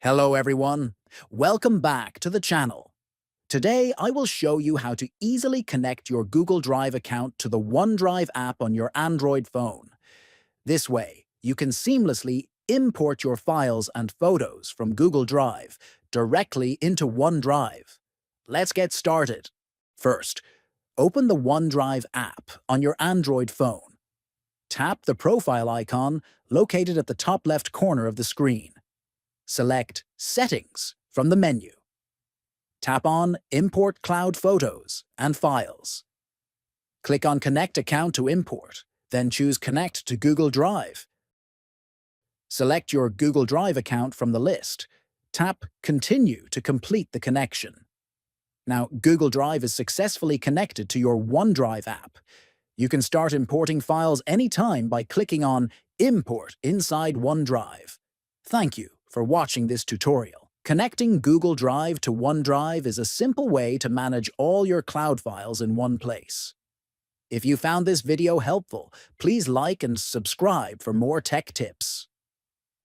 Hello everyone, welcome back to the channel. Today I will show you how to easily connect your Google Drive account to the OneDrive app on your Android phone. This way, you can seamlessly import your files and photos from Google Drive directly into OneDrive. Let's get started. First, open the OneDrive app on your Android phone. Tap the profile icon located at the top left corner of the screen. Select Settings from the menu. Tap on Import Cloud Photos and Files. Click on Connect Account to import, then choose Connect to Google Drive. Select your Google Drive account from the list. Tap Continue to complete the connection. Now, Google Drive is successfully connected to your OneDrive app. You can start importing files anytime by clicking on Import inside OneDrive. Thank you for watching this tutorial. Connecting Google Drive to OneDrive is a simple way to manage all your cloud files in one place. If you found this video helpful, please like and subscribe for more tech tips.